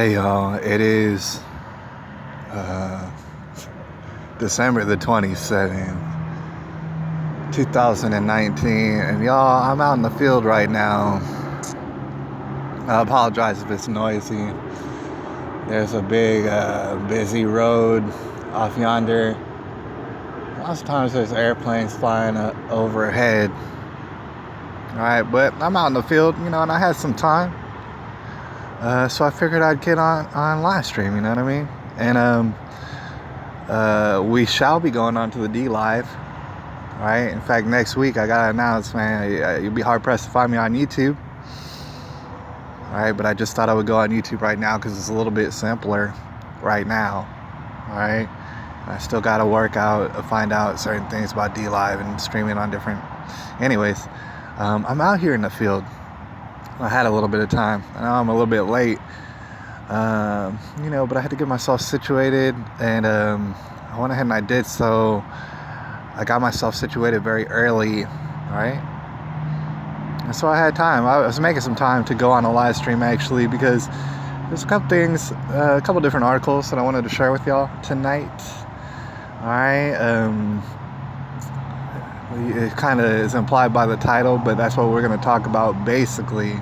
Hey y'all, it is December the 27th, 2019, and y'all, I'm out in the field right now. I apologize if it's noisy. There's a big, busy road off yonder. Lots of times there's airplanes flying overhead. Alright, but I'm out in the field, and I had some time. So I figured I'd get on live stream, you know what I mean? And we shall be going on to the dlive, right? In fact, next week I gotta announce, man, you'd be hard pressed to find me on YouTube, right? But I just thought I would go on YouTube right now because it's a little bit simpler right now, right? I still gotta find out certain things about dlive and streaming on different. Anyways, I'm out here in the field. I had a little bit of time. I know I'm a little bit late, but I had to get myself situated, and I went ahead and I did so. I got myself situated very early, right? And so I had time. I was making some time to go on a live stream, actually, because there's a couple different articles that I wanted to share with y'all tonight. All right. It kind of is implied by the title, but that's what we're going to talk about basically.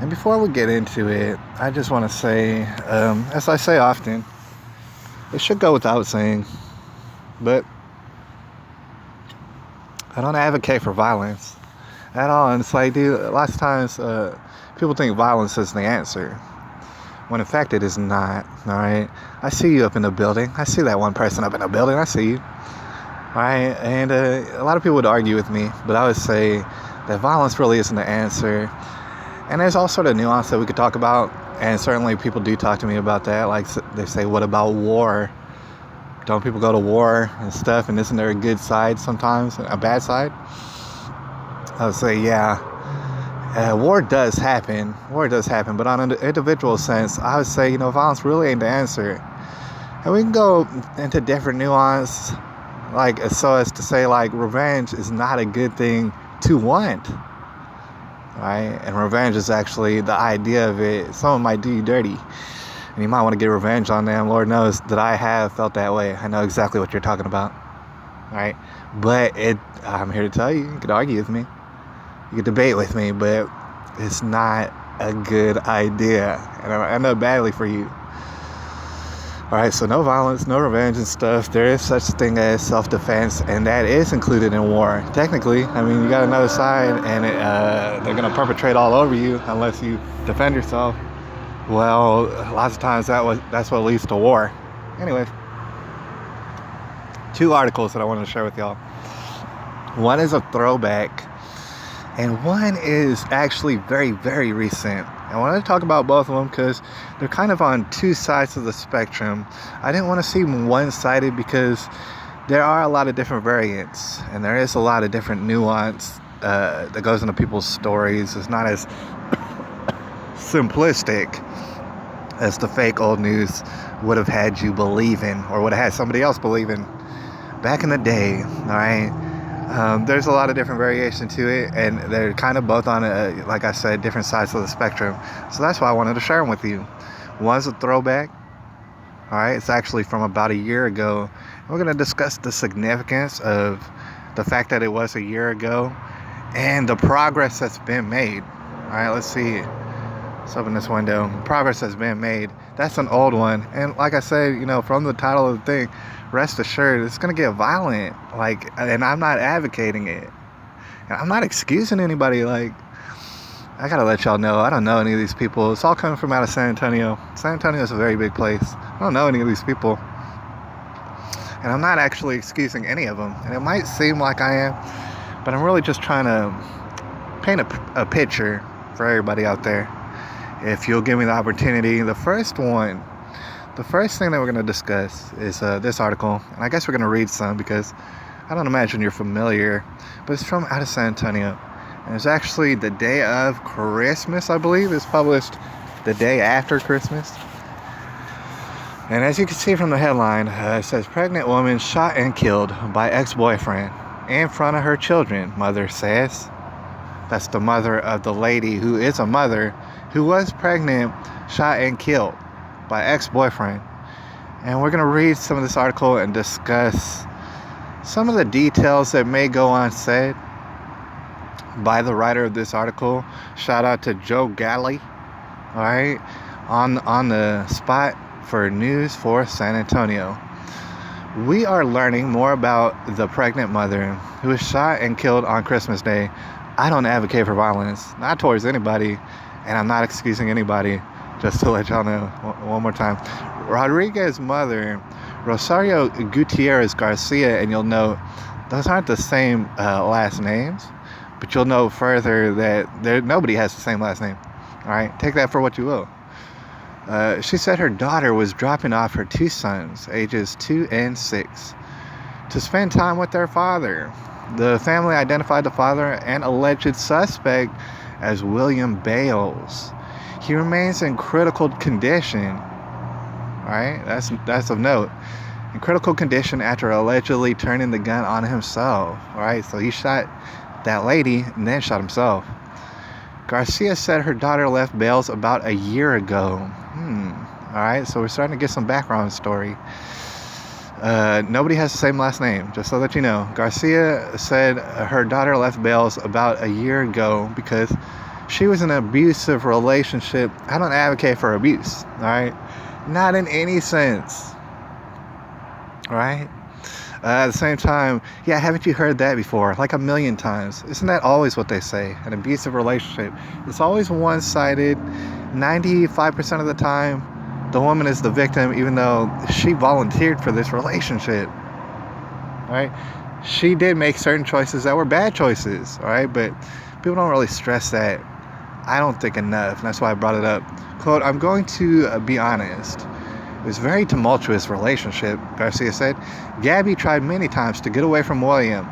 And before we get into it, I just want to say, as I say often, it should go without saying, but I don't advocate for violence at all. And it's like, dude, lots of times people think violence is the answer, when in fact it is not. All right, I see you up in the building. I see that one person up in the building. I see you. Right, and a lot of people would argue with me, but I would say that violence really isn't the answer. And there's all sort of nuance that we could talk about, and certainly people do talk to me about that. Like they say, what about war? Don't people go to war and stuff, and isn't there a good side sometimes, a bad side? I would say, yeah, war does happen, but on an individual sense, I would say, violence really ain't the answer. And we can go into different nuance, like so as to say, like, revenge is not a good thing to want, right? And revenge is actually the idea of it. Someone might do you dirty, and you might want to get revenge on them. Lord knows that I have felt that way. I know exactly what you're talking about, right? But I'm here to tell you, you could argue with me, you could debate with me, but it's not a good idea, and I know badly for you. Alright, so no violence, no revenge and stuff. There is such a thing as self-defense, and that is included in war. Technically, I mean, you got another side, and they're going to perpetrate all over you unless you defend yourself. Well, lots of times that's what leads to war. Anyway, 2 articles that I wanted to share with y'all. One is a throwback, and one is actually very, very recent. I wanted to talk about both of them because they're kind of on 2 sides of the spectrum. I didn't want to see one-sided because there are a lot of different variants, and there is a lot of different nuance that goes into people's stories. It's not as simplistic as the fake old news would have had you believe in, or would have had somebody else believe in back in the day, all right? There's a lot of different variation to it, and they're kind of both on, like I said, different sides of the spectrum. So that's why I wanted to share them with you. One's a throwback. All right, it's actually from about a year ago. We're going to discuss the significance of the fact that it was a year ago and the progress that's been made. All right, let's see. Let's open this window. Progress has been made. That's an old one. And like I said, from the title of the thing, rest assured, it's going to get violent. And I'm not advocating it. And I'm not excusing anybody. I got to let y'all know, I don't know any of these people. It's all coming from out of San Antonio. San Antonio is a very big place. I don't know any of these people. And I'm not actually excusing any of them. And it might seem like I am, but I'm really just trying to paint a picture for everybody out there. If you'll give me the opportunity, the first thing that we're going to discuss is this article. And I guess we're going to read some because I don't imagine you're familiar. But it's from out of San Antonio. And it's actually the day of Christmas, I believe. It's published the day after Christmas. And as you can see from the headline, it says, pregnant woman shot and killed by ex-boyfriend in front of her children, mother says. That's the mother of the lady who is a mother who was pregnant, shot and killed by ex-boyfriend. And we're going to read some of this article and discuss some of the details that may go unsaid by the writer of this article. Shout out to Joe Galley, all right, on the spot for news for San Antonio. We are learning more about the pregnant mother who was shot and killed on Christmas Day. I don't advocate for violence, not towards anybody, and I'm not excusing anybody, just to let y'all know one more time. Rodriguez's mother, Rosario Gutierrez Garcia, and you'll note those aren't the same last names, but you'll note further that nobody has the same last name. All right, take that for what you will. She said her daughter was dropping off her two sons, ages 2 and 6, to spend time with their father. The family identified the father and alleged suspect as William Bales. He remains in critical condition. All right, that's of note. In critical condition after allegedly turning the gun on himself. All right, so he shot that lady and then shot himself. Garcia said her daughter left Bales about a year ago. All right, so we're starting to get some background story. Nobody has the same last name, just so that you know. Garcia said her daughter left Bales about a year ago because she was in an abusive relationship. I don't advocate for abuse, all right? Not in any sense, all right? At the same time, yeah, haven't you heard that before? Like a million times. Isn't that always what they say? An abusive relationship. It's always one-sided. 95% of the time, the woman is the victim, even though she volunteered for this relationship. All right? She did make certain choices that were bad choices, all right? But people don't really stress that, I don't think, enough. And that's why I brought it up. Quote, "I'm going to be honest. It was a very tumultuous relationship," Garcia said. "Gabby tried many times to get away from William,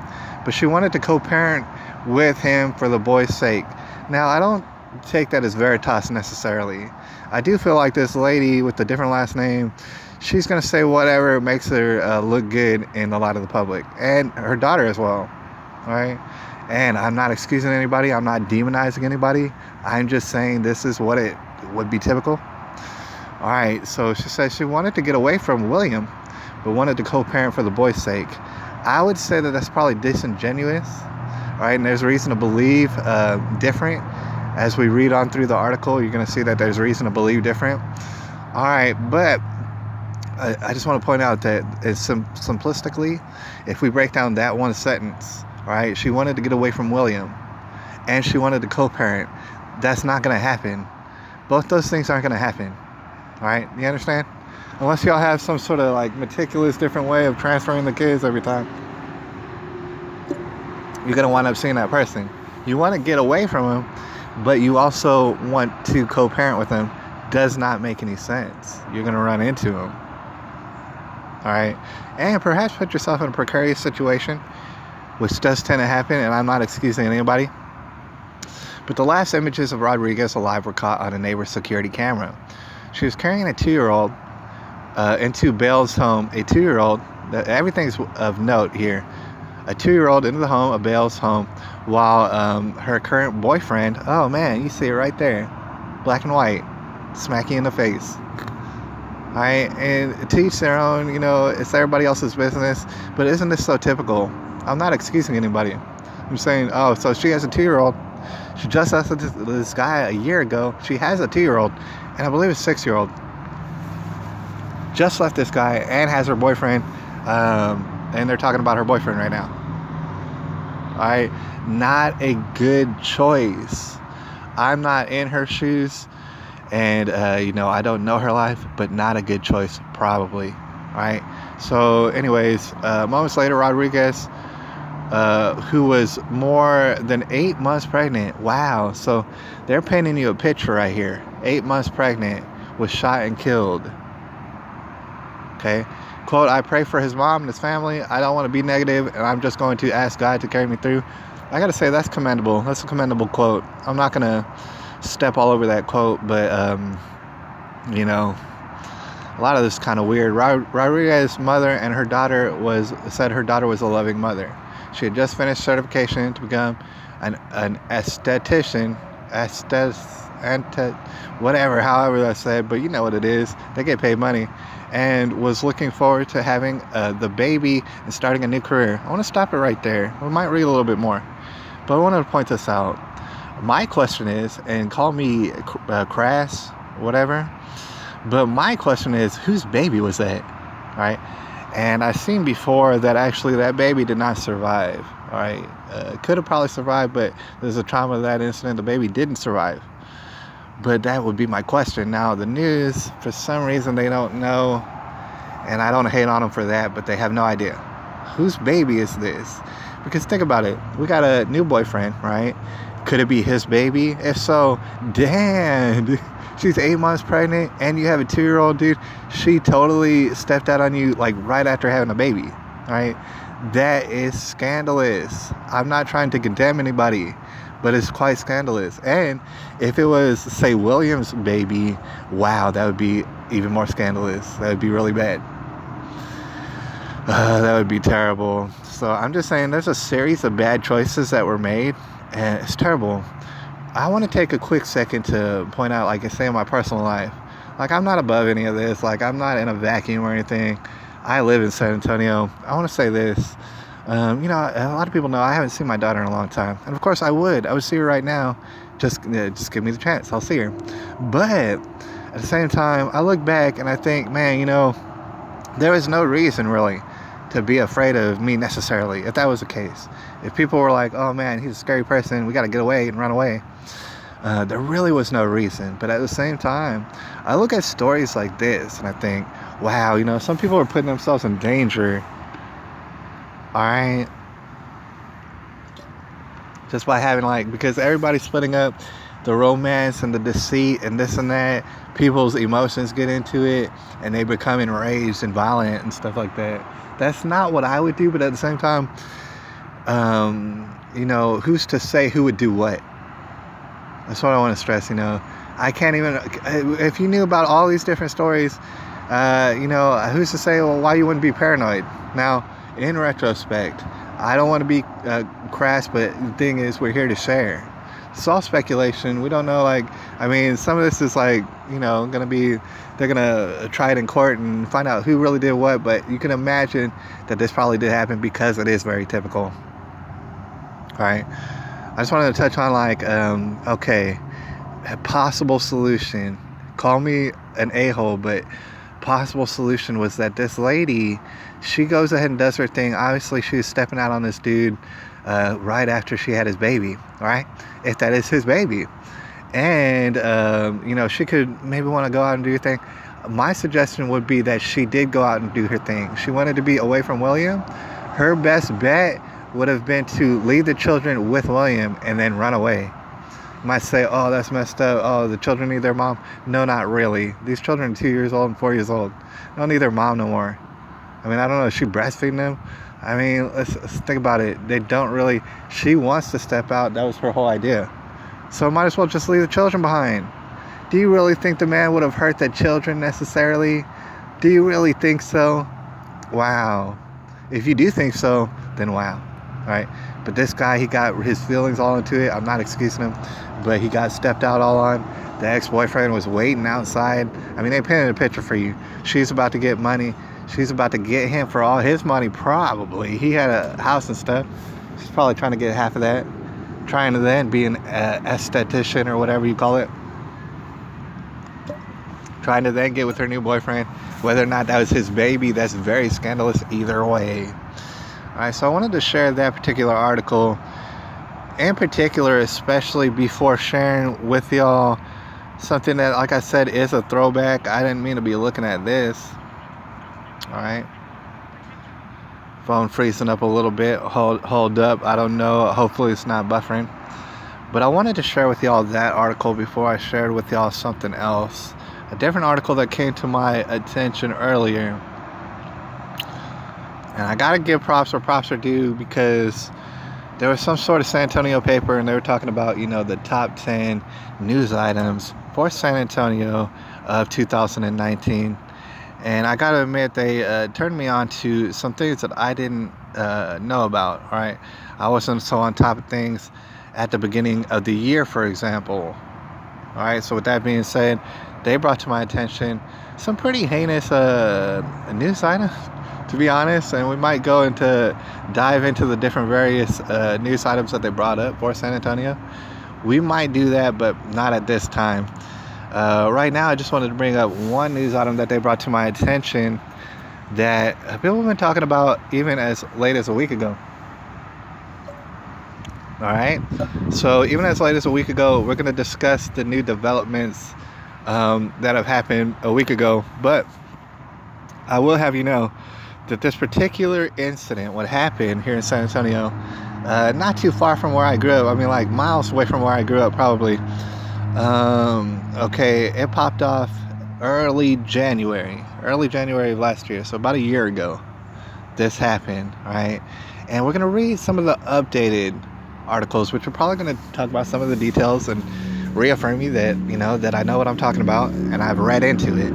but she wanted to co-parent with him for the boy's sake." Now, I don't take that as veritas necessarily. I do feel like this lady with the different last name, she's going to say whatever makes her look good in a lot of the public, and her daughter as well, all right? And I'm not excusing anybody. I'm not demonizing anybody. I'm just saying this is what it would be typical. All right, so she said she wanted to get away from William, but wanted to co-parent for the boy's sake. I would say that that's probably disingenuous, all right? And there's reason to believe different. As we read on through the article, you're going to see that there's reason to believe different. All right, but I just want to point out that it's simplistically, if we break down that one sentence, all right, she wanted to get away from William, and she wanted to co-parent. That's not going to happen. Both those things aren't going to happen. All right, you understand? Unless y'all have some sort of like meticulous different way of transferring the kids every time, you're going to wind up seeing that person. You want to get away from him, but you also want to co-parent with him. Does not make any sense. You're going to run into him. All right, and perhaps put yourself in a precarious situation, which does tend to happen, and I'm not excusing anybody. But the last images of Rodriguez alive were caught on a neighbor's security camera. She was carrying a 2-year-old into Bale's home. A 2-year-old, everything's of note here. A 2-year-old into the home of Bale's home while her current boyfriend, oh man, you see it right there, black and white, smack you in the face. All right, and to each their own, you know, it's everybody else's business, but isn't this so typical? I'm not excusing anybody. I'm saying, oh, so she has a 2-year-old. She just left this guy a year ago. She has a 2-year-old, and I believe a 6-year-old. Just left this guy and has her boyfriend, and they're talking about her boyfriend right now. All right, not a good choice. I'm not in her shoes, and you know, I don't know her life, but not a good choice, probably. All right. So, anyways, moments later, Rodriguez, who was more than 8 months pregnant. Wow. So they're painting you a picture right here. 8 months pregnant, was shot and killed. Okay. Quote, "I pray for his mom and his family. I don't want to be negative, and I'm just going to ask God to carry me through." I got to say, that's commendable. That's a commendable quote. I'm not going to step all over that quote, but, you know, a lot of this is kind of weird. Rodriguez's mother and her daughter said her daughter was a loving mother. She had just finished certification to become an esthetician, whatever, however that's said, but you know what it is. They get paid money, and was looking forward to having the baby and starting a new career. I want to stop it right there. We might read a little bit more, but I wanted to point this out. My question is, and call me crass, whatever, but my question is, whose baby was that, right? And I've seen before that actually that baby did not survive, all right? Could have probably survived, but there's a trauma of that incident. The baby didn't survive. But that would be my question. Now, the news, for some reason, they don't know, and I don't hate on them for that, but they have no idea. Whose baby is this? Because think about it. We got a new boyfriend, right? Could it be his baby? If so, damn, she's 8 months pregnant, and you have a 2-year-old dude. She totally stepped out on you, like, right after having a baby, right? That is scandalous. I'm not trying to condemn anybody, but it's quite scandalous. And if it was, say, William's baby, wow, that would be even more scandalous. That would be really bad. That would be terrible. So I'm just saying there's a series of bad choices that were made, and it's terrible. I want to take a quick second to point out, like I say, in my personal life, like, I'm not above any of this. Like, I'm not in a vacuum or anything. I live in San Antonio. I want to say this. A lot of people know I haven't seen my daughter in a long time. And of course I would see her right now. Just give me the chance. I'll see her. But at the same time, I look back and I think, man, there was no reason really to be afraid of me necessarily, if that was the case. If people were like, oh man, he's a scary person, we got to get away and run away. There really was no reason. But at the same time, I look at stories like this and I think, wow, some people are putting themselves in danger. All right, just by having because everybody's splitting up, the romance and the deceit and this and that, people's emotions get into it and they become enraged and violent and stuff like that. That's not what I would do, but at the same time, who's to say who would do what? That's what I want to stress. I can't even, if you knew about all these different stories, who's to say, well, why you wouldn't be paranoid? Now, in retrospect, I don't want to be crass, but the thing is, we're here to share. It's all speculation. We don't know, some of this is going to be, they're going to try it in court and find out who really did what, but you can imagine that this probably did happen because it is very typical. All right. I just wanted to touch on, a possible solution. Call me an a-hole, but possible solution was that this lady, she goes ahead and does her thing. Obviously, she was stepping out on this dude right after she had his baby, all right? If that is his baby. And, she could maybe want to go out and do her thing. My suggestion would be that she did go out and do her thing. She wanted to be away from William. Her best bet would have been to leave the children with William and then run away. You might say, oh, that's messed up. Oh, the children need their mom. No, not really. These children are 2 years old and 4 years old. They don't need their mom no more. I don't know. Is she breastfeeding them? Let's think about it. They don't really. She wants to step out. That was her whole idea. So might as well just leave the children behind. Do you really think the man would have hurt the children necessarily? Do you really think so? Wow. If you do think so, then wow. All right. But this guy, he got his feelings all into it. I'm not excusing him, but he got stepped out all on. The ex-boyfriend was waiting outside. They painted a picture for you. She's about to get money. She's about to get him for all his money, probably. He had a house and stuff. She's probably trying to get half of that. Trying to then be an esthetician or whatever you call it. Trying to then get with her new boyfriend. Whether or not that was his baby, that's very scandalous either way. All right, so I wanted to share that particular article. In particular, especially before sharing with y'all something that, like I said, is a throwback. I didn't mean to be looking at this. All right. Phone freezing up a little bit. Hold up. I don't know. Hopefully it's not buffering. But I wanted to share with y'all that article before I shared with y'all something else. A different article that came to my attention earlier. And I got to give props where props are due, because there was some sort of San Antonio paper and they were talking about, the top 10 news items for San Antonio of 2019. And I gotta admit, they turned me on to some things that I didn't know about. All right, I wasn't so on top of things at the beginning of the year, for example. All right, so with that being said, they brought to my attention some pretty heinous news items, to be honest, and we might go into dive into the different various news items that they brought up for San Antonio. We might do that, but not at this time. Right now, I just wanted to bring up one news item that they brought to my attention that people have been talking about even as late as a week ago. All right, so even as late as a week ago, we're going to discuss the new developments that have happened a week ago. But I will have you know that this particular incident, what happened here in San Antonio, not too far from where I grew up. I mean, like miles away from where I grew up, probably. Okay, it popped off early January of last year, so about a year ago. This happened, right? And we're going to read some of the updated articles, which are probably going to talk about some of the details and reaffirm you that, you know, that I know what I'm talking about and I've read into it.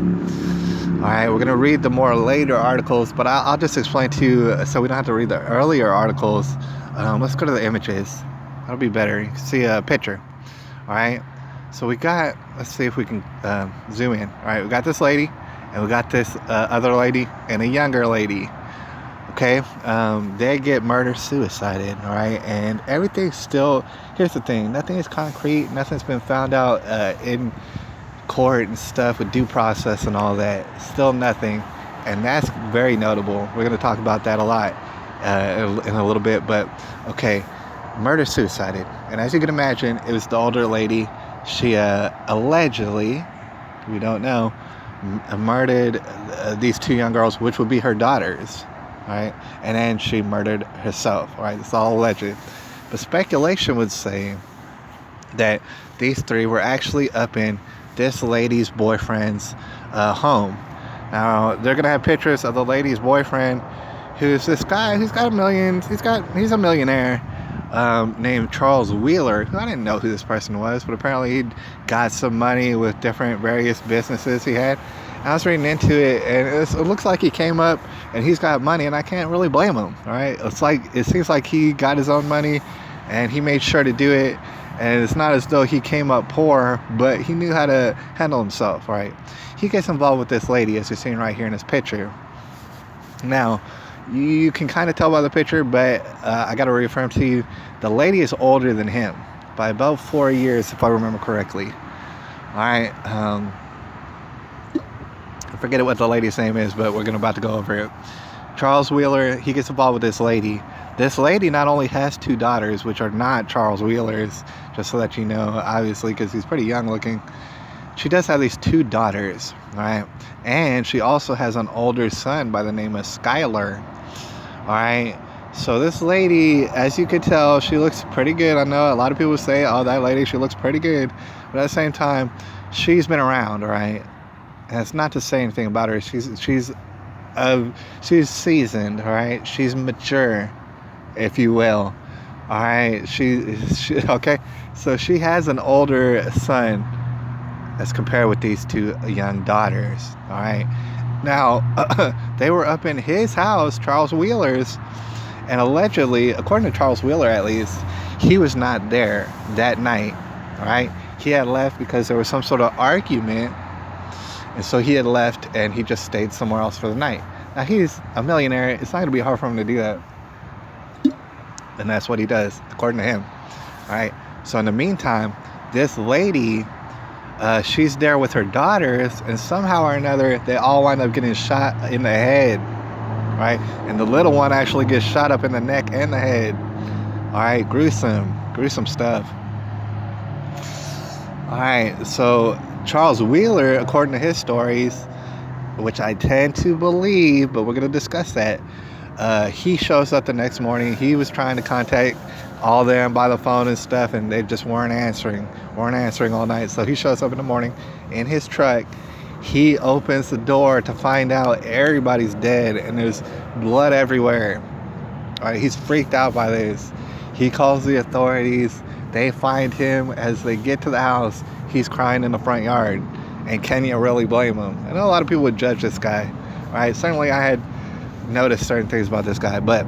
All right, we're going to read the more later articles, but I'll just explain to you so we don't have to read the earlier articles. Let's go to the images. That'll be better. You can see a picture. All right, so we got, let's see if we can zoom in. All right, we got this lady and we got this other lady and a younger lady. Okay, they get murder-suicided, all right, and everything's still, here's the thing, nothing is concrete, nothing's been found out in court and stuff with due process and all that, still nothing, and that's very notable. We're going to talk about that a lot in a little bit, but okay, murder-suicided, and as you can imagine, it was the older lady. She allegedly, we don't know, murdered these two young girls, which would be her daughters. Right, and then she murdered herself. Right, it's all alleged, but speculation would say that these three were actually up in this lady's boyfriend's home. Now they're gonna have pictures of the lady's boyfriend, who's this guy who's got millions. He's a millionaire named Charles Wheeler. Who I didn't know who this person was, but apparently he got some money with different various businesses he had. I was reading into it, and it looks like he came up and he's got money, and I can't really blame him. All right, it seems like he got his own money, and he made sure to do it. And it's not as though he came up poor, but he knew how to handle himself. Right, he gets involved with this lady, as you're seeing right here in this picture. Now, you can kind of tell by the picture, but I got to reaffirm to you, the lady is older than him by about 4 years, if I remember correctly. All right. I forget what the lady's name is, but we're about to go over it. Charles Wheeler, he gets involved with this lady. This lady not only has two daughters, which are not Charles Wheeler's, just so that you know, obviously, because he's pretty young looking. She does have these two daughters, right? And she also has an older son by the name of Skylar, all right? So this lady, as you can tell, she looks pretty good. I know a lot of people say, oh, that lady, she looks pretty good. But at the same time, she's been around, all right? And it's not to say anything about her. She's seasoned, all right? She's mature, if you will, all right? She okay? So she has an older son as compared with these two young daughters, all right? Now, they were up in his house, Charles Wheeler's, and allegedly, according to Charles Wheeler at least, he was not there that night, all right? He had left because there was some sort of argument. And so he had left and he just stayed somewhere else for the night. Now he's a millionaire. It's not going to be hard for him to do that. And that's what he does, according to him. All right. So in the meantime, this lady, she's there with her daughters, and somehow or another, they all wind up getting shot in the head. Right. And the little one actually gets shot up in the neck and the head. All right. Gruesome stuff. All right. So Charles Wheeler, according to his stories, which I tend to believe, but we're going to discuss that, he shows up the next morning. He was trying to contact all them by the phone and stuff, and they just weren't answering all night. So he shows up in the morning in his truck. He opens the door to find out everybody's dead and there's blood everywhere. All right, he's freaked out by this. He calls the authorities. They find him. As they get to the house, he's crying in the front yard. And can you really blame him? I know a lot of people would judge this guy. right? Certainly I had noticed certain things about this guy, but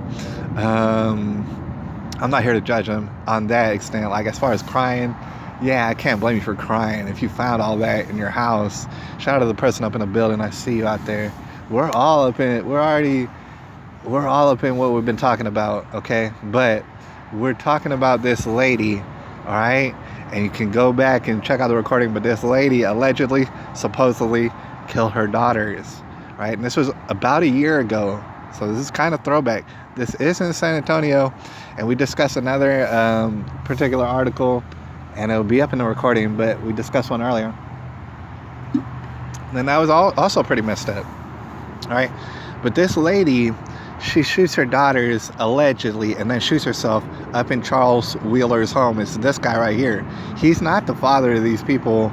I'm not here to judge him on that extent. Like, as far as crying, yeah, I can't blame you for crying. If you found all that in your house, shout out to the person up in the building. I see you out there. We're all up in what we've been talking about, okay? But we're talking about this lady, all right? And you can go back and check out the recording, but this lady allegedly, supposedly killed her daughters, right? And this was about a year ago. So this is kind of throwback. This is in San Antonio, and we discussed another particular article, and it'll be up in the recording, but we discussed one earlier. And that was also pretty messed up, all right? But this lady, she shoots her daughters, allegedly, and then shoots herself up in Charles Wheeler's home. It's this guy right here. He's not the father of these people.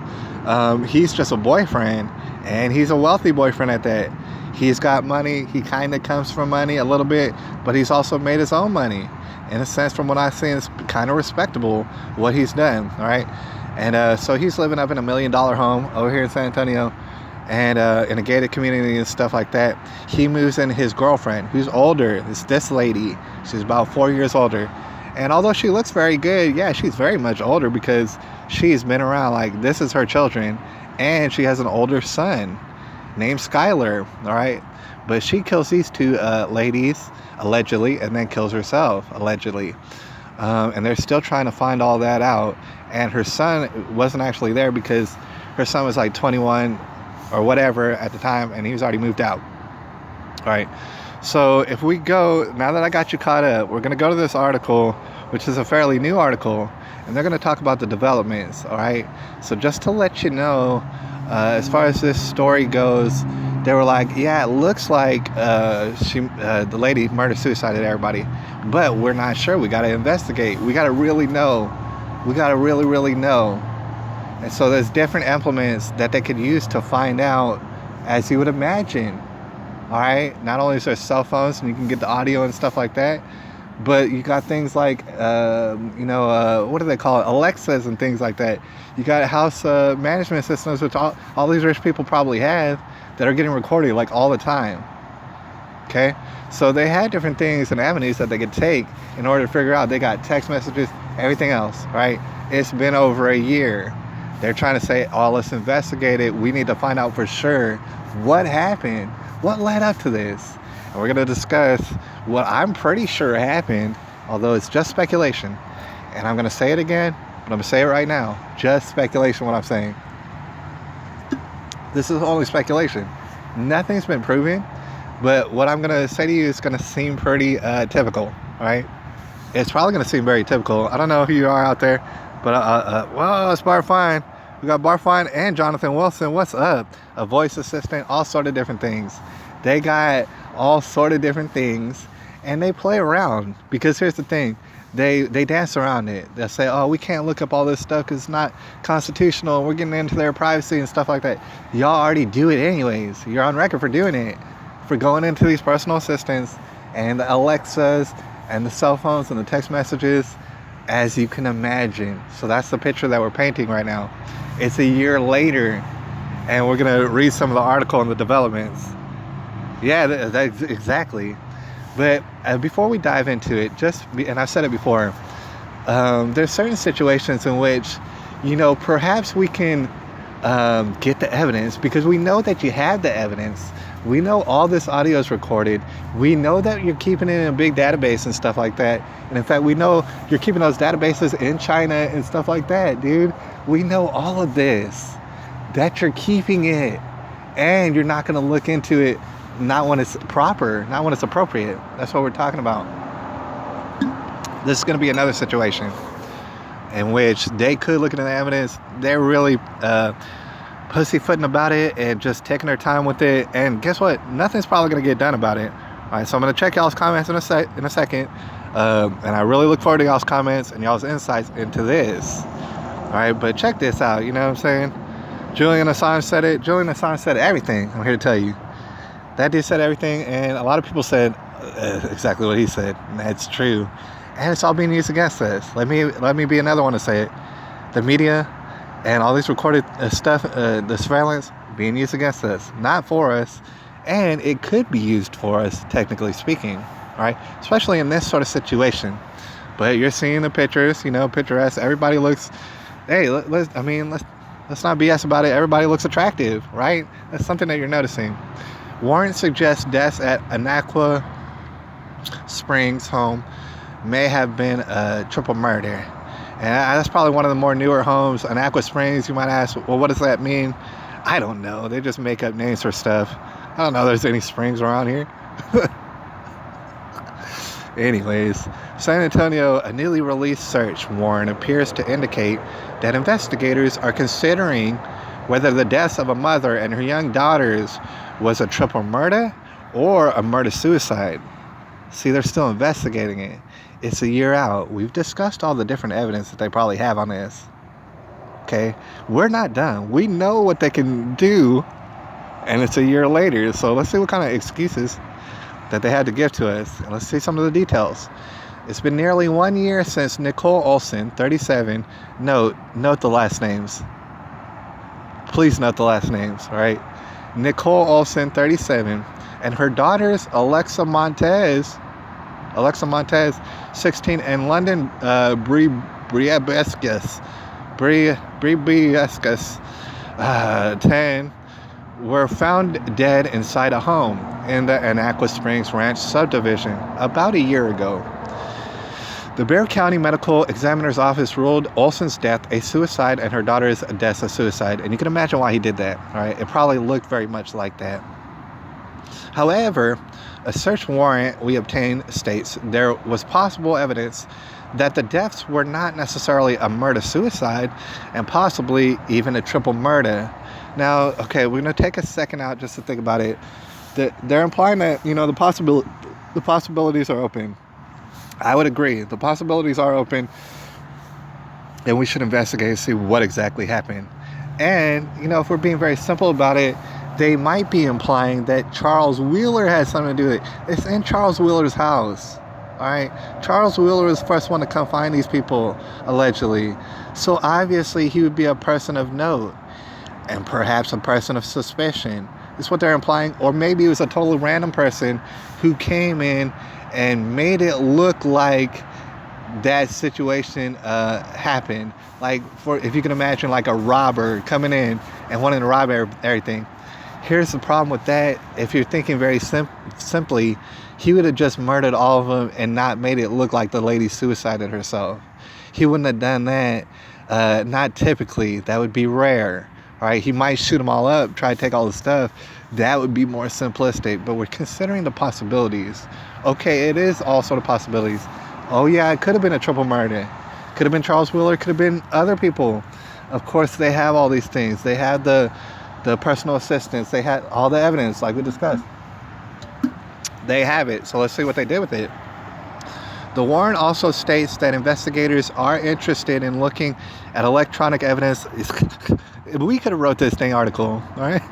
He's just a boyfriend, and he's a wealthy boyfriend at that. He's got money. He kind of comes from money a little bit, but he's also made his own money. In a sense, from what I've seen, it's kind of respectable what he's done, all right? And so he's living up in $1 million home over here in San Antonio, and in a gated community and stuff like that. He moves in his girlfriend, who's older. It's this lady. She's about 4 years older. And although she looks very good, yeah, she's very much older because she's been around. Like, this is her children, and she has an older son named Skylar, all right? But she kills these two ladies, allegedly, and then kills herself, allegedly. And they're still trying to find all that out. And her son wasn't actually there because her son was like 21 or whatever at the time, and he was already moved out. All right. So if we go, now that I got you caught up, we're going to go to this article, which is a fairly new article, and they're going to talk about the developments. All right. So just to let you know, as far as this story goes, they were like, yeah, it looks like the lady murder-suicided everybody, but we're not sure. We got to investigate. We got to really know. We got to really know. And so there's different implements that they could use to find out, as you would imagine. All right. Not only is there cell phones and you can get the audio and stuff like that, but you got things like, what do they call it? Alexas and things like that. You got house management systems, which all these rich people probably have, that are getting recorded like all the time. Okay. So they had different things and avenues that they could take in order to figure out. They got text messages, everything else, right? It's been over a year. They're trying to say, oh, let's investigate it. We need to find out for sure what happened, what led up to this. And we're going to discuss what I'm pretty sure happened, although it's just speculation. And I'm going to say it again, but I'm going to say it right now. Just speculation, what I'm saying. This is only speculation. Nothing's been proven, but what I'm going to say to you is going to seem pretty typical, all right? It's probably going to seem very typical. I don't know who you are out there, but well, it's Barfine. We got Barfine and Jonathan Wilson. What's up? A voice assistant, all sort of different things. They got all sort of different things, and they play around, because here's the thing. They dance around it. They'll say, oh, we can't look up all this stuff because it's not constitutional. We're getting into their privacy and stuff like that. Y'all already do it anyways. You're on record for doing it, for going into these personal assistants and the Alexas and the cell phones and the text messages, as you can imagine. So that's the picture that we're painting right now. It's a year later, and we're going to read some of the article and the developments. Yeah, that's exactly. But before we dive into it, and I've said it before, there's certain situations in which, perhaps we can get the evidence, because we know that you have the evidence. We know all this audio is recorded. We know that you're keeping it in a big database and stuff like that. And in fact, we know you're keeping those databases in China and stuff like that, dude. We know all of this, that you're keeping it, and you're not going to look into it, not when it's proper, not when it's appropriate. That's what we're talking about. This is going to be another situation in which they could look at the evidence. They're really pussyfooting about it and just taking their time with it. And guess what? Nothing's probably going to get done about it. All right, so I'm going to check y'all's comments in a second. And I really look forward to y'all's comments and y'all's insights into this. All right, but check this out. You know what I'm saying? Julian Assange said it. Julian Assange said everything. I'm here to tell you. That dude said everything, and a lot of people said exactly what he said. And that's true. And it's all being used against us. Let me be another one to say it. The media and all these recorded stuff, the surveillance, being used against us, not for us. And it could be used for us, technically speaking, right? Especially in this sort of situation. But you're seeing the pictures, picturesque. Everybody looks, hey, let's not BS about it. Everybody looks attractive, right? That's something that you're noticing. Warrant suggests deaths at Anaqua Springs home may have been a triple murder. And that's probably one of the more newer homes. Anaqua Springs, you might ask, well, what does that mean? I don't know. They just make up names for stuff. I don't know if there's any springs around here. Anyways, San Antonio, a newly released search warrant appears to indicate that investigators are considering whether the deaths of a mother and her young daughters was a triple murder or a murder-suicide. See, they're still investigating it. It's a year out. We've discussed all the different evidence that they probably have on this. Okay? We're not done. We know what they can do, and it's a year later. So let's see what kind of excuses that they had to give to us. And let's see some of the details. It's been nearly 1 year since Nicole Olson, 37, note the last names. Please note the last names, all right? Nicole Olson, 37, and her daughters, Alexa Montez, 16, and London Briebescus, 10, were found dead inside a home in the Anaqua Springs Ranch subdivision about a year ago. The Bexar County Medical Examiner's Office ruled Olson's death a suicide and her daughter's death a suicide. And you can imagine why he did that, all right? It probably looked very much like that. However, a search warrant we obtained states there was possible evidence that the deaths were not necessarily a murder-suicide and possibly even a triple murder. Now, okay, we're going to take a second out just to think about it. They're implying that, the possibilities are open. I would agree. The possibilities are open, and we should investigate and see what exactly happened. And, if we're being very simple about it, they might be implying that Charles Wheeler had something to do with it. It's in Charles Wheeler's house. All right. Charles Wheeler was the first one to come find these people, allegedly. So obviously he would be a person of note and perhaps a person of suspicion. Is what they're implying. Or maybe it was a totally random person who came in and made it look like that situation happened. Like, if you can imagine, like a robber coming in and wanting to rob everything. Here's the problem with that. If you're thinking very simply, he would have just murdered all of them and not made it look like the lady suicided herself. He wouldn't have done that. Not typically. That would be rare. All right, he might shoot them all up, try to take all the stuff. That would be more simplistic, but we're considering the possibilities. Okay, it is all sort of possibilities. Oh yeah, it could have been a triple murder. Could have been Charles Wheeler, could have been other people. Of course, they have all these things. They had the personal assistants. They had all the evidence, like we discussed. They have it, so let's see what they did with it. The warrant also states that investigators are interested in looking at electronic evidence. We could have wrote this dang article, all right?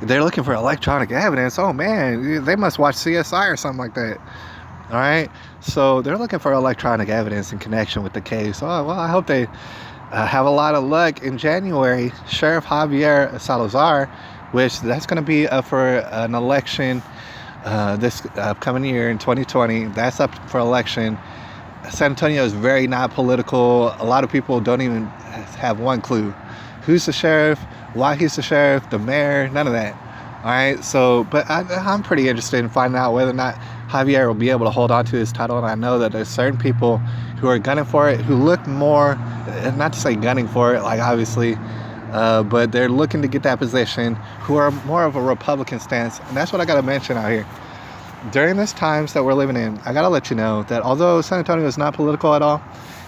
They're looking for electronic evidence. Oh man, they must watch CSI or something like that. All right, so they're looking for electronic evidence in connection with the case. Oh well, I hope they have a lot of luck. In January, Sheriff Javier Salazar, which that's going to be up for an election this upcoming year in 2020. That's up for election. San Antonio is very not political. A lot of people don't even have one clue. Who's the sheriff? Why he's the sheriff? The mayor? None of that. All right. So, but I'm pretty interested in finding out whether or not Javier will be able to hold on to his title. And I know that there's certain people who are gunning for it, who look more, not to say gunning for it, like obviously, but they're looking to get that position, who are more of a Republican stance. And that's what I got to mention out here. During these times that we're living in, I got to let you know that although San Antonio is not political at all,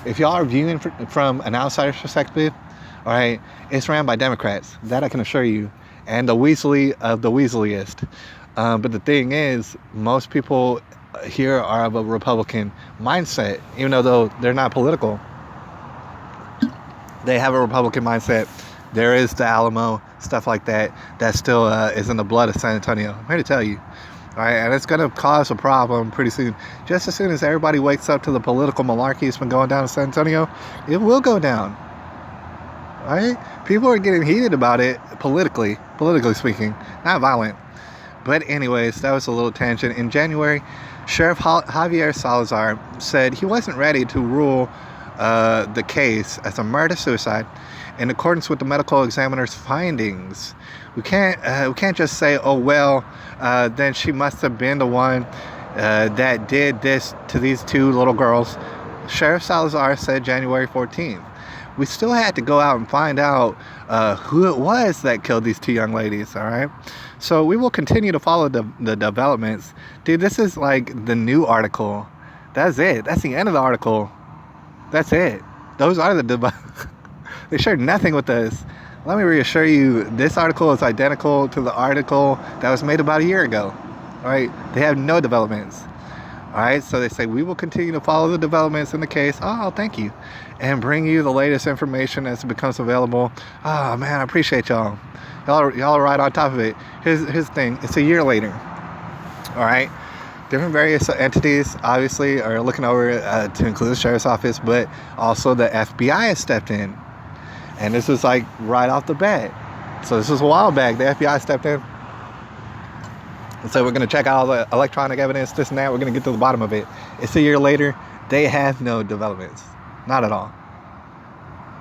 if y'all are viewing from an outsider's perspective, all right, it's ran by Democrats. That I can assure you. And the Weasley of the Weaseliest. But the thing is, most people here are of a Republican mindset, even though they're not political. They have a Republican mindset. There is the Alamo, stuff like that. That still is in the blood of San Antonio. I'm here to tell you. All right, and it's going to cause a problem pretty soon. Just as soon as everybody wakes up to the political malarkey that's been going down in San Antonio, it will go down. All right? People are getting heated about it politically speaking. Not violent. But anyways, that was a little tangent. In January, Sheriff Javier Salazar said he wasn't ready to rule the case as a murder-suicide in accordance with the medical examiner's findings. We can't just say, oh well, then she must have been the one that did this to these two little girls. Sheriff Salazar said January 14th. We still had to go out and find out who it was that killed these two young ladies, all right? So we will continue to follow the developments. Dude, this is like the new article. That's it. That's the end of the article. That's it. Those are the they shared nothing with us. Let me reassure you, this article is identical to the article that was made about a year ago. All right? They have no developments. All right? So they say, we will continue to follow the developments in the case. Oh, thank you. And bring you the latest information as it becomes available. Oh, man, I appreciate y'all. Y'all are right on top of it. Here's the thing. It's a year later. All right? Different various entities, obviously, are looking over to include the sheriff's office, but also the FBI has stepped in. And this is like right off the bat. So this was a while back. The FBI stepped in. And so we're going to check out all the electronic evidence, this and that. We're going to get to the bottom of it. It's a year later. They have no developments. Not at all.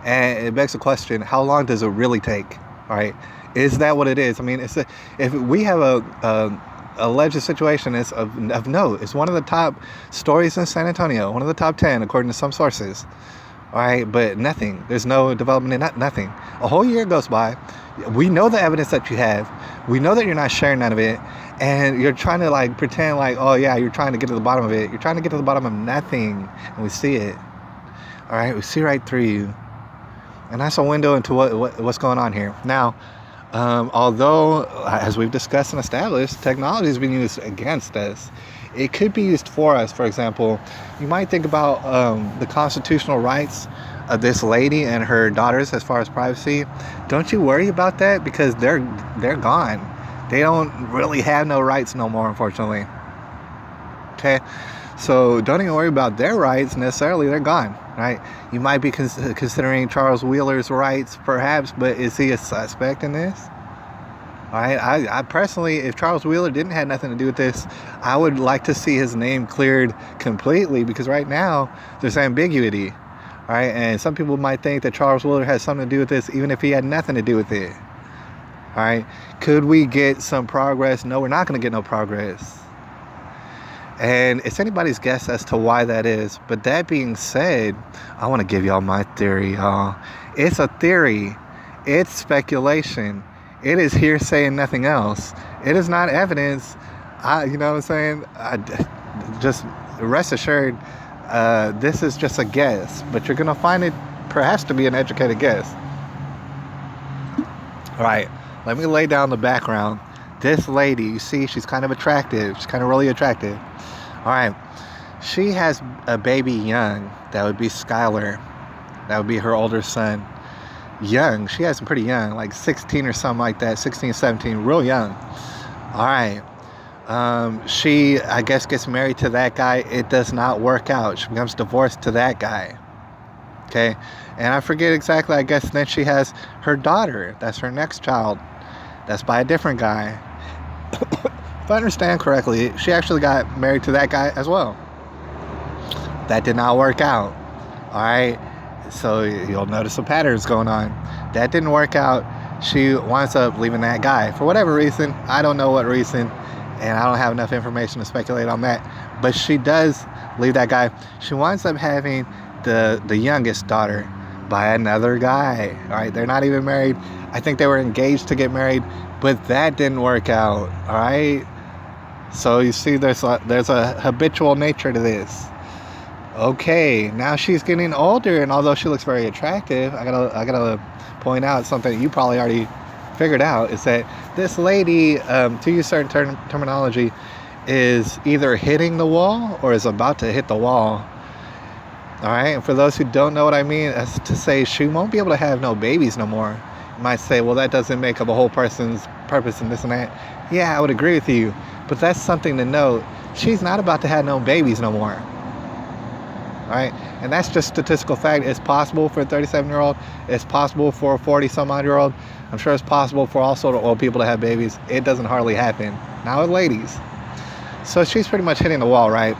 And it begs the question, how long does it really take? All right. Is that what it is? I mean, if we have a alleged situation is of note. It's one of the top stories in San Antonio, one of the top 10 according to some sources. All right, but nothing. There's no development in nothing. A whole year goes by. We know the evidence that you have. We know that you're not sharing none of it, and you're trying to like pretend like, oh yeah, you're trying to get to the bottom of it. You're trying to get to the bottom of nothing, and we see it. All right, we see right through you, and that's a window into what's going on here now. Although, as we've discussed and established, technology is being used against us. It could be used for us. For example, you might think about the constitutional rights of this lady and her daughters as far as privacy. Don't you worry about that, because they're gone. They don't really have no rights no more, unfortunately. Okay? So don't even worry about their rights necessarily. They're gone, right? You might be considering Charles Wheeler's rights, perhaps, but is he a suspect in this? All right. I personally, if Charles Wheeler didn't have nothing to do with this, I would like to see his name cleared completely, because right now there's ambiguity. All right. And some people might think that Charles Wheeler has something to do with this, even if he had nothing to do with it. All right. Could we get some progress? No, we're not going to get no progress. And it's anybody's guess as to why that is. But that being said, I want to give y'all my theory, y'all. It's a theory. It's speculation. It is hearsay and nothing else. It is not evidence. You know what I'm saying? Just rest assured, this is just a guess. But you're going to find it perhaps to be an educated guess. All right. Let me lay down the background. This lady, you see, she's kind of attractive. She's kind of really attractive. All right. She has a baby young. That would be Skylar. That would be her older son. Young. She has him pretty young, like 16 or something like that. 16, 17, real young. All right. She, I guess, gets married to that guy. It does not work out. She becomes divorced to that guy. Okay. And I forget exactly. I guess then she has her daughter. That's her next child. That's by a different guy. If I understand correctly, she actually got married to that guy as well. That did not work out. All right. So you'll notice some patterns going on. That didn't work out. She winds up leaving that guy for whatever reason. I don't know what reason, and I don't have enough information to speculate on that. But she does leave that guy. She winds up having the youngest daughter by another guy. All right, they're not even married. I think they were engaged to get married, but that didn't work out. All right. So you see, there's a habitual nature to this. Okay, now she's getting older, and although she looks very attractive, I gotta point out something you probably already figured out, is that this lady, to use certain terminology, is either hitting the wall or is about to hit the wall. All right, and for those who don't know what I mean, that's to say she won't be able to have no babies no more. You might say, well, that doesn't make up a whole person's purpose and this and that. Yeah, I would agree with you, but that's something to note. She's not about to have no babies no more. right? And that's just statistical fact. It's possible for a 37-year-old. It's possible for a 40-some-odd-year-old. I'm sure it's possible for all sort of old people to have babies. It doesn't hardly happen. Now with ladies. So she's pretty much hitting the wall, right?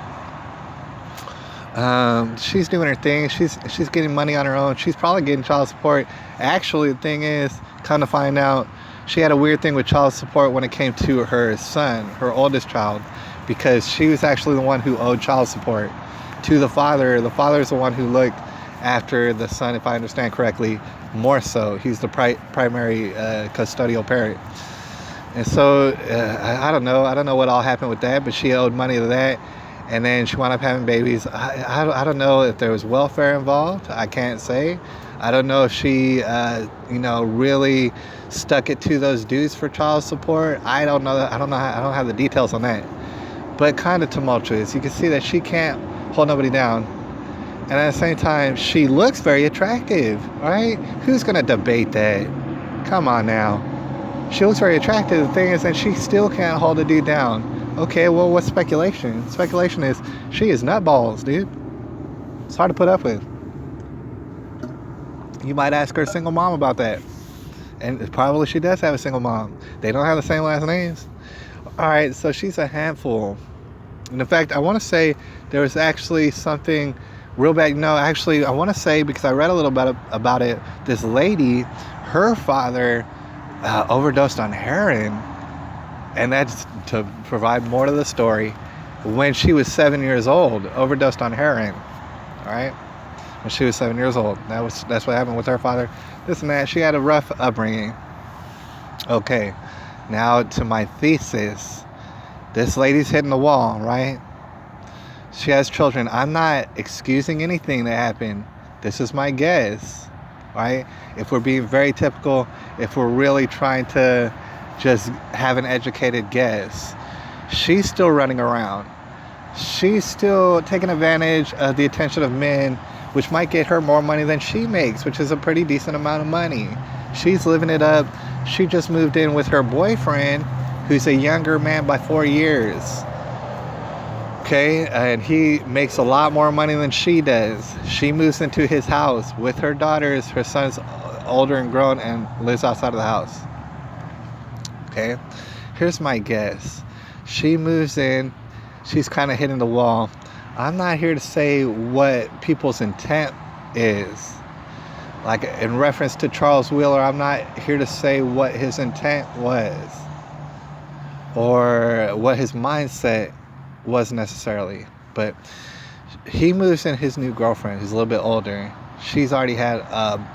She's doing her thing. She's getting money on her own. She's probably getting child support. Actually, the thing is, come to find out, she had a weird thing with child support when it came to her son, her oldest child, because she was actually the one who owed child support to the father. The father is the one who looked after the son, if I understand correctly, more so. He's the primary custodial parent. And so, I don't know what all happened with that, but she owed money to that. And then she wound up having babies. I don't know if there was welfare involved. I can't say. I don't know if she, really stuck it to those dudes for child support. I don't know. I don't have the details on that. But kind of tumultuous. You can see that she can't hold nobody down. And at the same time, she looks very attractive, right? Who's going to debate that? Come on now. She looks very attractive. The thing is that she still can't hold a dude down. Okay, well, what's speculation? Speculation is she is nutballs, dude. It's hard to put up with. You might ask her single mom about that. And probably she does have a single mom. They don't have the same last names. All right, so she's a handful. And in fact, I want to say there was actually something real bad. No, actually, I want to say, because I read a little bit about it, this lady, her father overdosed on heroin. And that's to provide more to the story. When she was 7 years old, overdosed on heroin. All right? When she was 7 years old. That's what happened with her father. This and that. She had a rough upbringing. Okay. Now to my thesis. This lady's hitting the wall, right? She has children. I'm not excusing anything that happened. This is my guess. Right? If we're being very typical, if we're really trying to just have an educated guess, she's still running around. She's still taking advantage of the attention of men, which might get her more money than she makes, which is a pretty decent amount of money. She's living it up. She just moved in with her boyfriend, who's a younger man by 4 years. Okay, and he makes a lot more money than she does. She moves into his house with her daughters. Her son's older and grown and lives outside of the house. Okay, here's my guess. She moves in. She's kind of hitting the wall. I'm not here to say what people's intent is. Like in reference to Charles Wheeler, I'm not here to say what his intent was or what his mindset was necessarily. But he moves in his new girlfriend, who's a little bit older. She's already had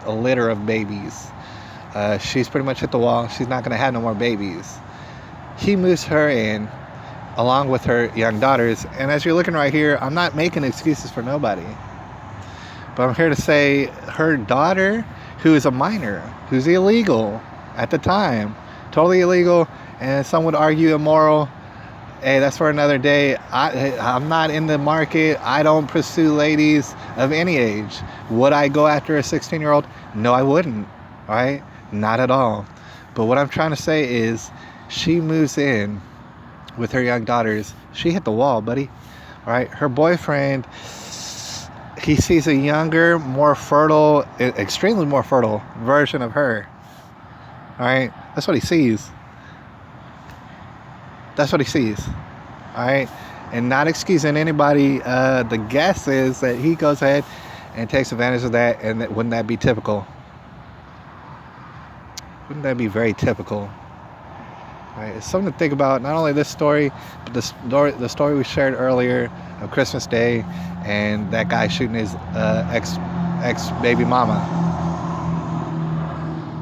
a litter of babies. She's pretty much hit the wall. She's not going to have no more babies. He moves her in along with her young daughters. And as you're looking right here, I'm not making excuses for nobody. But I'm here to say her daughter, who is a minor, who's illegal at the time, totally illegal, and some would argue immoral. Hey, that's for another day. I'm not in the market. I don't pursue ladies of any age. Would I go after a 16-year-old? No, I wouldn't. All right? Not at all. But what I'm trying to say is she moves in with her young daughters. She hit the wall, buddy. All right? Her boyfriend, he sees a younger, more fertile, extremely more fertile version of her. All right? That's what he sees. That's what he sees. All right? And not excusing anybody, the guess is that he goes ahead and takes advantage of that, and wouldn't that be typical? Wouldn't that be very typical? Right? It's something to think about. Not only this story, but the story we shared earlier of Christmas Day, and that guy shooting his ex baby mama.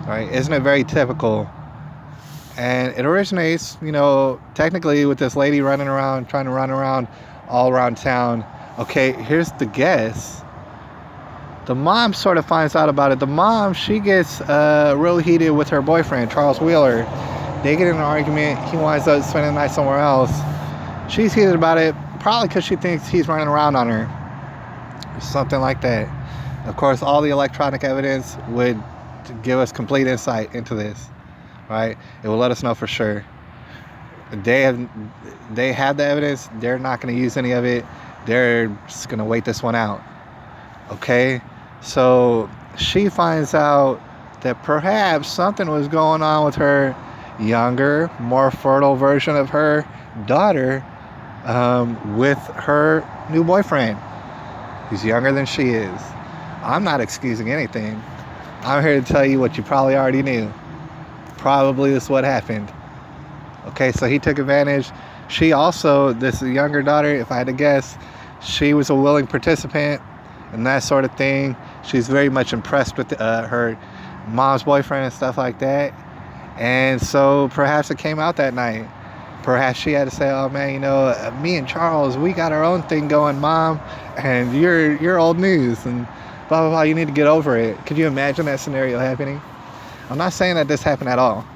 Right? Isn't it very typical? And it originates, technically with this lady trying to run around all around town. Okay, here's the guess. The mom sort of finds out about it. The mom, she gets real heated with her boyfriend, Charles Wheeler. They get in an argument. He winds up spending the night somewhere else. She's heated about it, probably because she thinks he's running around on her. Something like that. Of course, all the electronic evidence would give us complete insight into this. Right? It will let us know for sure. They have the evidence. They're not going to use any of it. They're just going to wait this one out. Okay, so she finds out that perhaps something was going on with her younger, more fertile version of her daughter, with her new boyfriend, who's younger than she is. I'm not excusing anything. I'm here to tell you what you probably already knew. Probably this is what happened. Okay, so he took advantage. She also, this younger daughter, if I had to guess, she was a willing participant and that sort of thing. She's very much impressed with her mom's boyfriend and stuff like that. And so perhaps it came out that night. Perhaps she had to say, oh man, me and Charles, we got our own thing going, Mom, and you're old news and blah, blah, blah. You need to get over it. Could you imagine that scenario happening? I'm not saying that this happened at all,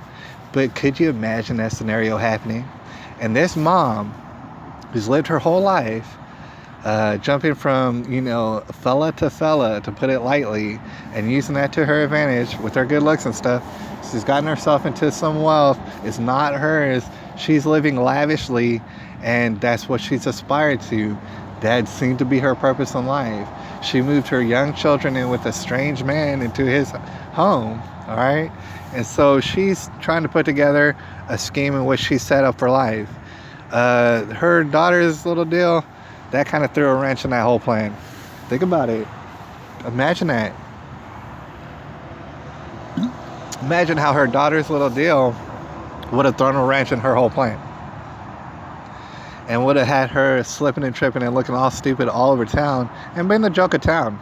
but could you imagine that scenario happening? And this mom, who's lived her whole life, jumping from, fella to fella, to put it lightly, and using that to her advantage with her good looks and stuff. She's gotten herself into some wealth. It's not hers. She's living lavishly, and that's what she's aspired to. That seemed to be her purpose in life. She moved her young children in with a strange man into his home, all right? And so she's trying to put together a scheme in which she's set up for life. Her daughter's little deal, that kind of threw a wrench in that whole plan. Think about it. Imagine that. Imagine how her daughter's little deal would have thrown a wrench in her whole plan. And would have had her slipping and tripping and looking all stupid all over town and been the joke of town.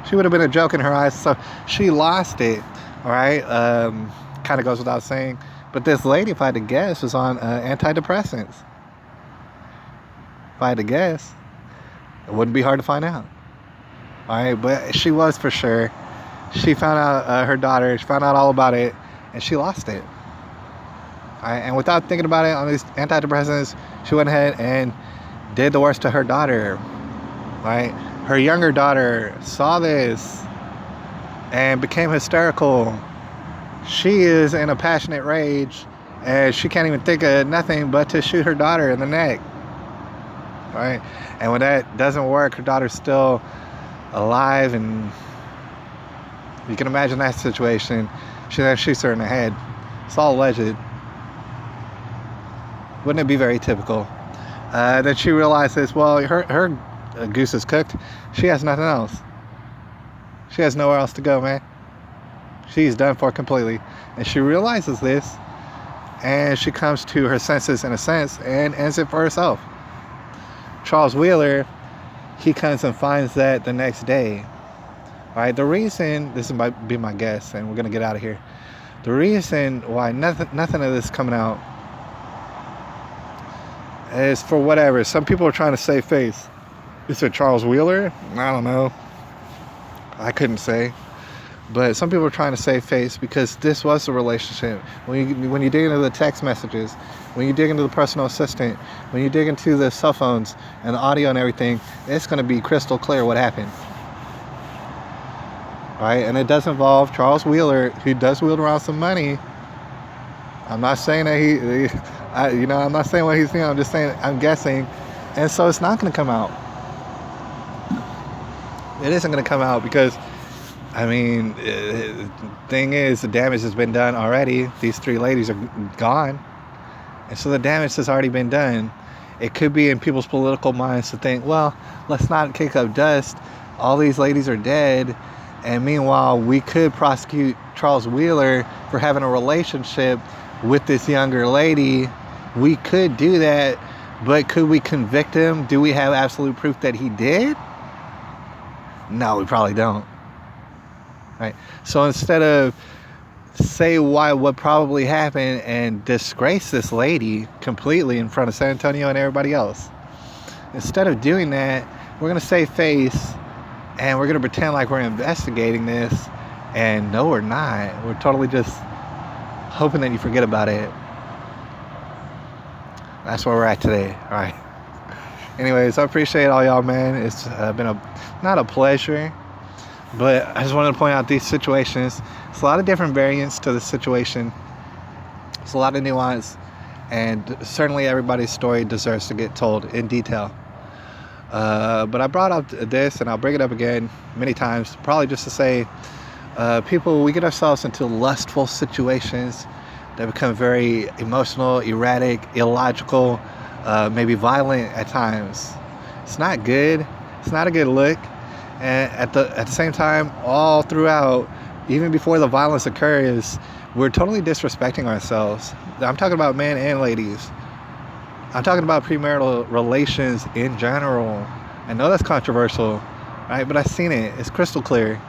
She would have been a joke in her eyes. So she lost it. All right. Kind of goes without saying. But this lady, if I had to guess, was on antidepressants. If I had to guess, it wouldn't be hard to find out. All right. But she was for sure. She found out her daughter. She found out all about it. And she lost it. All right. And without thinking about it, on these antidepressants, she went ahead and did the worst to her daughter. Right. Her younger daughter saw this and became hysterical. She is in a passionate rage, and she can't even think of nothing but to shoot her daughter in the neck. Right? And when that doesn't work, her daughter's still alive, and you can imagine that situation. She then shoots her in the head. It's all alleged. Wouldn't it be very typical? Then she realizes, well, her goose is cooked. She has nothing else. She has nowhere else to go, man. She's done for completely. And she realizes this, and she comes to her senses in a sense and ends it for herself. Charles Wheeler, he comes and finds that the next day. All right, the reason, this might be my guess, and we're going to get out of here. The reason why nothing of this coming out is for whatever. Some people are trying to save face. Is it Charles Wheeler? I don't know. I couldn't say. But some people are trying to save face because this was the relationship. When you dig into the text messages, when you dig into the personal assistant, when you dig into the cell phones and the audio and everything, it's going to be crystal clear what happened. Right? And it does involve Charles Wheeler, who does wield around some money. I'm not saying that I'm not saying what he's doing. I'm just saying, I'm guessing. And so it's not going to come out. It isn't going to come out because, thing is, the damage has been done already. These three ladies are gone. And so the damage has already been done. It could be in people's political minds to think, well, let's not kick up dust. All these ladies are dead. And meanwhile, we could prosecute Charles Wheeler for having a relationship with this younger lady. We could do that. But could we convict him? Do we have absolute proof that he did? No, we probably don't. Right? So instead of say what probably happened and disgrace this lady completely in front of San Antonio and everybody else, instead of doing that, we're going to save face and we're going to pretend like we're investigating this, and no, we're not. We're totally just hoping that you forget about it. That's where we're at today. All right. Anyways, I appreciate all y'all, man. It's been not a pleasure, but I just wanted to point out these situations. It's a lot of different variants to the situation. It's a lot of nuance, and certainly everybody's story deserves to get told in detail. But I brought up this, and I'll bring it up again many times, probably just to say, people, we get ourselves into lustful situations that become very emotional, erratic, illogical, maybe violent at times. It's not good. It's not a good look. And at the same time, all throughout, even before the violence occurs, we're totally disrespecting ourselves. I'm talking about men and ladies. I'm talking about premarital relations in general. I know that's controversial, right? But I've seen it. It's crystal clear.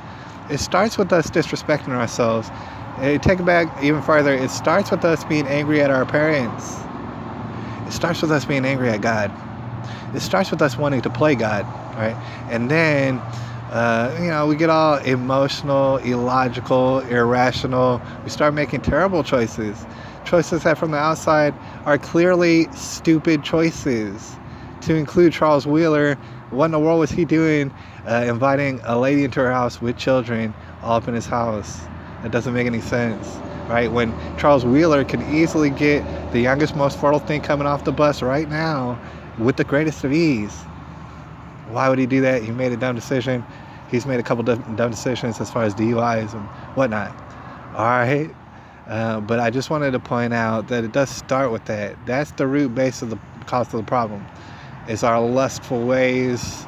It starts with us disrespecting ourselves. Take it back even further. It starts with us being angry at our parents. It starts with us being angry at God. It starts with us wanting to play God, right? And then, we get all emotional, illogical, irrational. We start making terrible choices. Choices that from the outside are clearly stupid choices. To include Charles Wheeler, what in the world was he doing inviting a lady into her house with children all up in his house? That doesn't make any sense, right? When Charles Wheeler can easily get the youngest, most fertile thing coming off the bus right now with the greatest of ease. Why would he do that? He made a dumb decision. He's made a couple dumb decisions as far as DUIs and whatnot. All right. But I just wanted to point out that it does start with that. That's the root base of the cause of the problem. It's our lustful ways,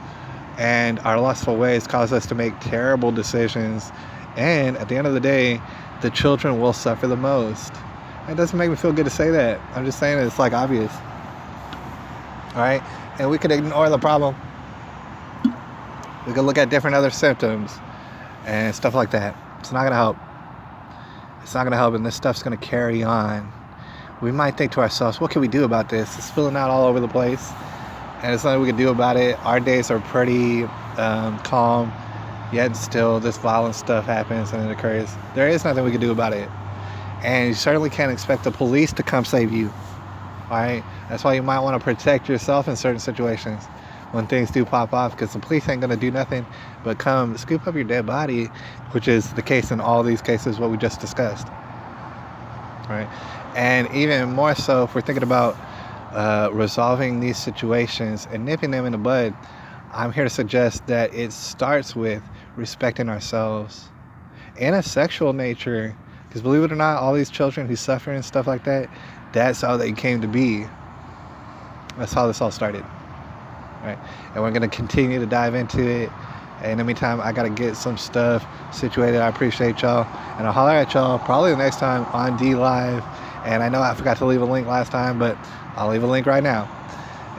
and our lustful ways cause us to make terrible decisions. And at the end of the day, the children will suffer the most. It doesn't make me feel good to say that. I'm just saying it's like obvious. All right? And we could ignore the problem. We could look at different other symptoms and stuff like that. It's not going to help. It's not going to help, and this stuff's going to carry on. We might think to ourselves, what can we do about this? It's spilling out all over the place, and there's nothing we can do about it. Our days are pretty calm, yet still this violent stuff happens and it occurs. There is nothing we can do about it, and you certainly can't expect the police to come save you. All right? That's why you might want to protect yourself in certain situations when things do pop off, because the police ain't going to do nothing but come scoop up your dead body, which is the case in all these cases, what we just discussed. All right? And even more so, if we're thinking about resolving these situations and nipping them in the bud, I'm here to suggest that it starts with respecting ourselves in a sexual nature, because believe it or not, all these children who suffer and stuff like that, that's how they came to be. That's how this all started. Right? And we're going to continue to dive into it. And in the meantime, I got to get some stuff situated. I appreciate y'all. And I'll holler at y'all probably the next time on dlive. And I know I forgot to leave a link last time, but I'll leave a link right now.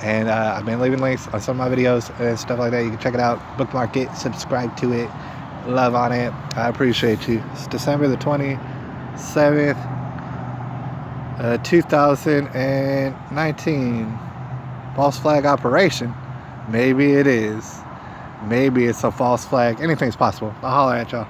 And I've been leaving links on some of my videos and stuff like that. You can check it out, bookmark it, subscribe to it, love on it. I appreciate you. It's December the 27th, 2019. False flag operation. Maybe it is. Maybe it's a false flag. Anything's possible. I'll holler at y'all.